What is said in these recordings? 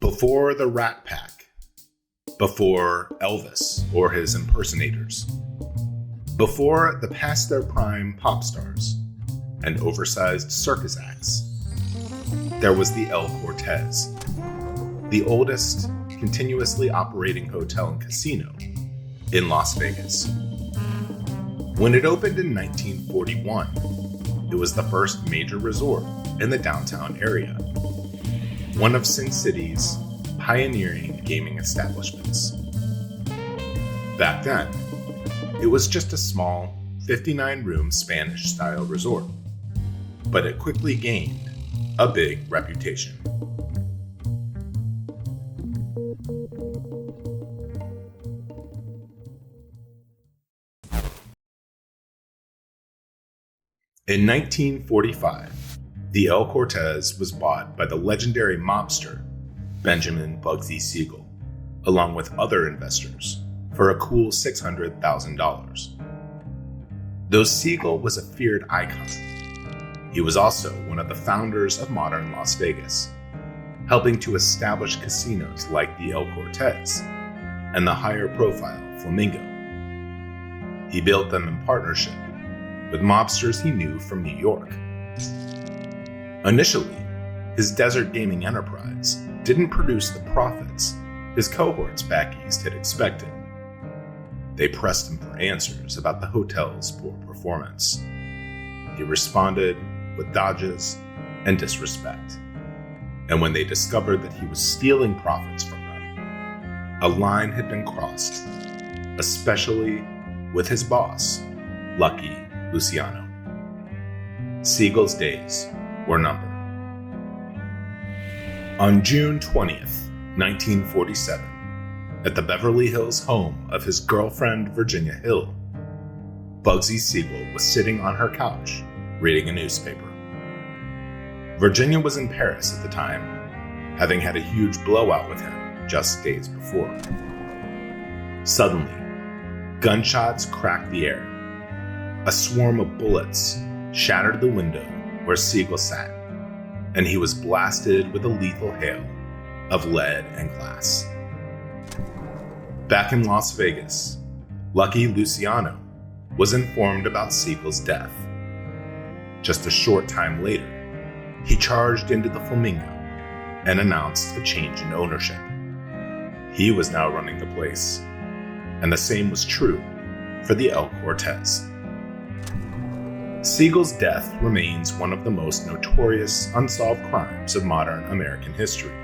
Before the Rat Pack, before Elvis or his impersonators, before the past their prime pop stars and oversized circus acts, there was the El Cortez, the oldest continuously operating hotel and casino in Las Vegas. When it opened in 1941, it was the first major resort in the downtown area, one of Sin City's pioneering gaming establishments. Back then, it was just a small 59-room Spanish-style resort, but it quickly gained a big reputation. In 1945, the El Cortez was bought by the legendary mobster Benjamin Bugsy Siegel, along with other investors, for a cool $600,000. Though Siegel was a feared icon, he was also one of the founders of modern Las Vegas, helping to establish casinos like the El Cortez and the higher-profile Flamingo. He built them in partnership with mobsters he knew from New York. Initially, his desert gaming enterprise didn't produce the profits his cohorts back east had expected. They pressed him for answers about the hotel's poor performance. He responded with dodges and disrespect. And when they discovered that he was stealing profits from them, a line had been crossed, especially with his boss, Lucky Luciano. Siegel's days were numbered. On June 20th, 1947, at the Beverly Hills home of his girlfriend Virginia Hill, Bugsy Siegel was sitting on her couch reading a newspaper. Virginia was in Paris at the time, having had a huge blowout with him just days before. Suddenly, gunshots cracked the air. A swarm of bullets shattered the window where Siegel sat, and he was blasted with a lethal hail of lead and glass. Back in Las Vegas, Lucky Luciano was informed about Siegel's death. Just a short time later, he charged into the Flamingo and announced a change in ownership. He was now running the place, and the same was true for the El Cortez. Siegel's death remains one of the most notorious unsolved crimes of modern American history,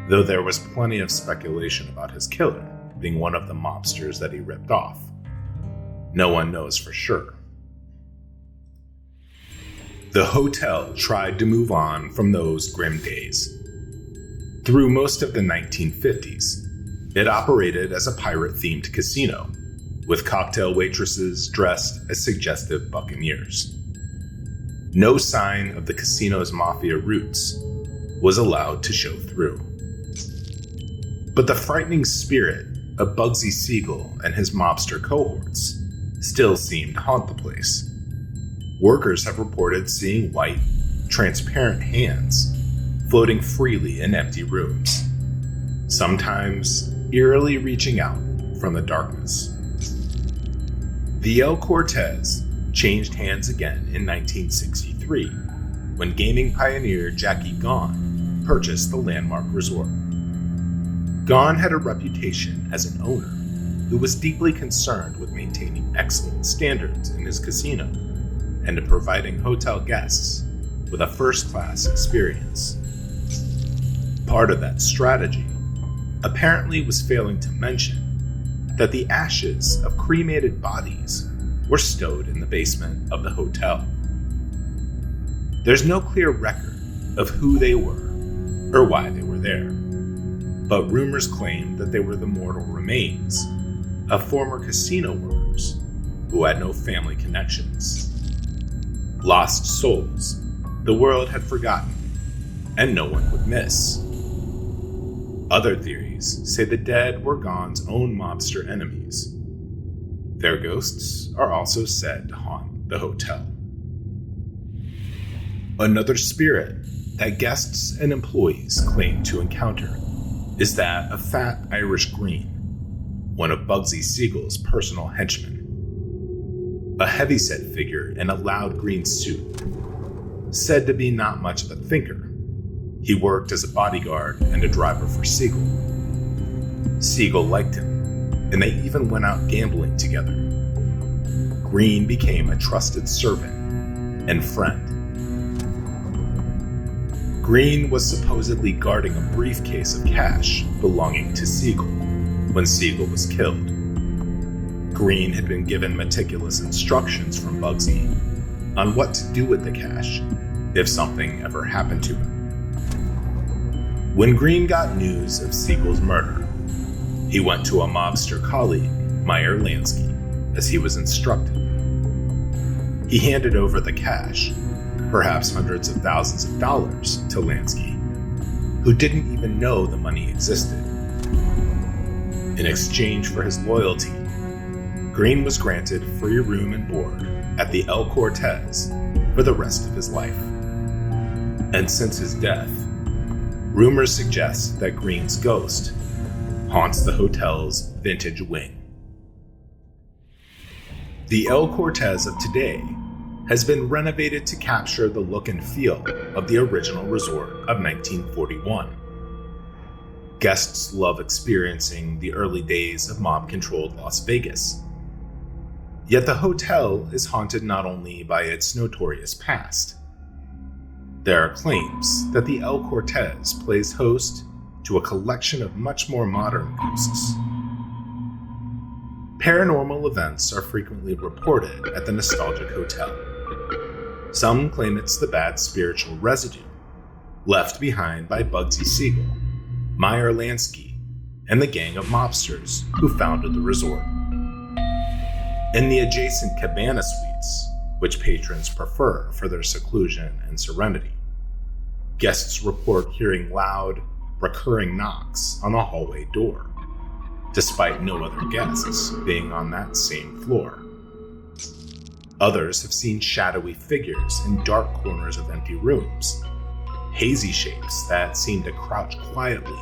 though there was plenty of speculation about his killer being one of the mobsters that he ripped off. No one knows for sure. The hotel tried to move on from those grim days. Through most of the 1950s, it operated as a pirate-themed casino, with cocktail waitresses dressed as suggestive buccaneers. No sign of the casino's mafia roots was allowed to show through. But the frightening spirit of Bugsy Siegel and his mobster cohorts still seemed to haunt the place. Workers have reported seeing white, transparent hands floating freely in empty rooms, sometimes eerily reaching out from the darkness. The El Cortez changed hands again in 1963, when gaming pioneer Jackie Gahn purchased the landmark resort. Gahn had a reputation as an owner who was deeply concerned with maintaining excellent standards in his casino and in providing hotel guests with a first-class experience. Part of that strategy apparently was failing to mention that the ashes of cremated bodies were stowed in the basement of the hotel. There's no clear record of who they were or why they were there, but rumors claim that they were the mortal remains of former casino workers who had no family connections. Lost souls the world had forgotten and no one would miss. Other theories say the dead were Gahn's own mobster enemies. Their ghosts are also said to haunt the hotel. Another spirit that guests and employees claim to encounter is that of Fat Irish Green, one of Bugsy Siegel's personal henchmen. A heavyset figure in a loud green suit, said to be not much of a thinker. He worked as a bodyguard and a driver for Siegel. Siegel liked him, and they even went out gambling together. Green became a trusted servant and friend. Green was supposedly guarding a briefcase of cash belonging to Siegel when Siegel was killed. Green had been given meticulous instructions from Bugsy on what to do with the cash if something ever happened to him. When Green got news of Siegel's murder, he went to a mobster colleague, Meyer Lansky, as he was instructed. He handed over the cash, perhaps hundreds of thousands of dollars, to Lansky, who didn't even know the money existed. In exchange for his loyalty, Green was granted free room and board at the El Cortez for the rest of his life. And since his death, rumors suggest that Green's ghost haunts the hotel's vintage wing. The El Cortez of today has been renovated to capture the look and feel of the original resort of 1941. Guests love experiencing the early days of mob-controlled Las Vegas. Yet the hotel is haunted not only by its notorious past. There are claims that the El Cortez plays host to a collection of much more modern ghosts. Paranormal events are frequently reported at the nostalgic hotel. Some claim it's the bad spiritual residue left behind by Bugsy Siegel, Meyer Lansky, and the gang of mobsters who founded the resort. In the adjacent cabana suites, which patrons prefer for their seclusion and serenity, guests report hearing loud, recurring knocks on the hallway door, despite no other guests being on that same floor. Others have seen shadowy figures in dark corners of empty rooms, hazy shapes that seem to crouch quietly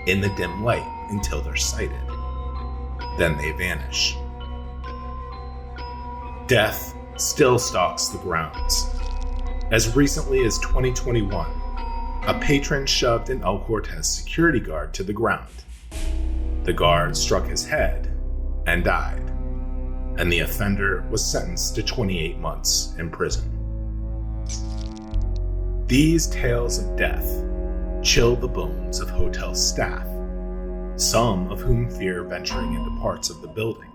in the dim light until they're sighted. Then they vanish. Death still stalks the grounds. As recently as 2021, a patron shoved an El Cortez security guard to the ground. The guard struck his head and died, and the offender was sentenced to 28 months in prison. These tales of death chill the bones of hotel staff, some of whom fear venturing into parts of the building,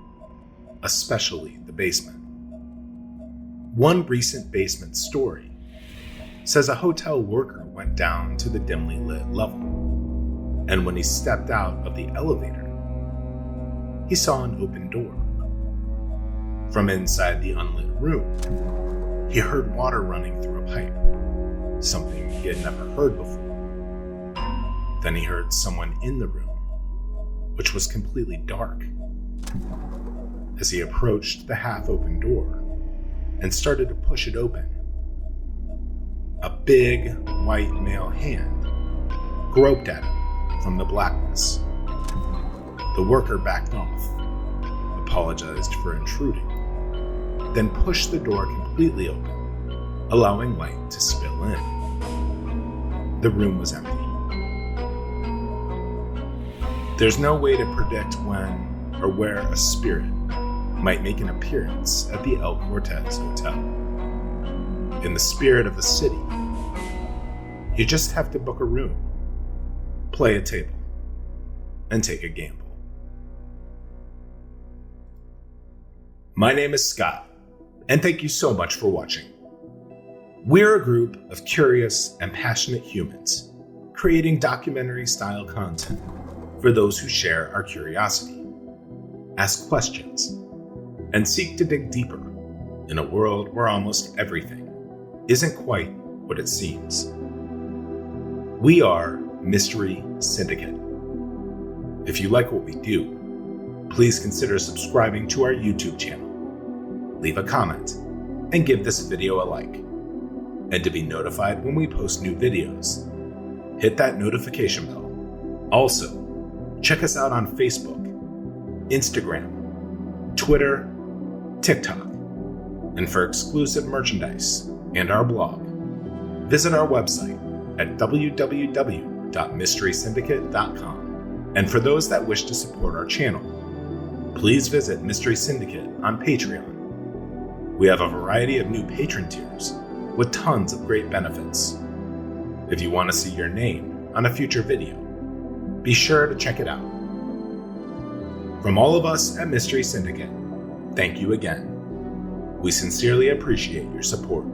especially the basement. One recent basement story says a hotel worker went down to the dimly lit level, and when he stepped out of the elevator, he saw an open door. From inside the unlit room, he heard water running through a pipe, something he had never heard before. Then he heard someone in the room, which was completely dark. As he approached the half-open door and started to push it open, a big, white male hand groped at him from the blackness. The worker backed off, apologized for intruding, then pushed the door completely open, allowing light to spill in. The room was empty. There's no way to predict when or where a spirit might make an appearance at the El Cortez Hotel. In the spirit of the city, you just have to book a room, play a table, and take a gamble. My name is Scott, and thank you so much for watching. We're a group of curious and passionate humans creating documentary-style content for those who share our curiosity, ask questions, and seek to dig deeper in a world where almost everything isn't quite what it seems. We are Mystery Syndicate. If you like what we do, please consider subscribing to our YouTube channel, leave a comment, and give this video a like. and to be notified when we post new videos. Hit that notification bell. Also, check us out on Facebook, Instagram, Twitter, TikTok, and for exclusive merchandise and our blog, visit our website at www.mysterysyndicate.com. And for those that wish to support our channel, please visit Mystery Syndicate on Patreon. We have a variety of new patron tiers with tons of great benefits. If you want to see your name on a future video, be sure to check it out. From all of us at Mystery Syndicate, thank you again. We sincerely appreciate your support.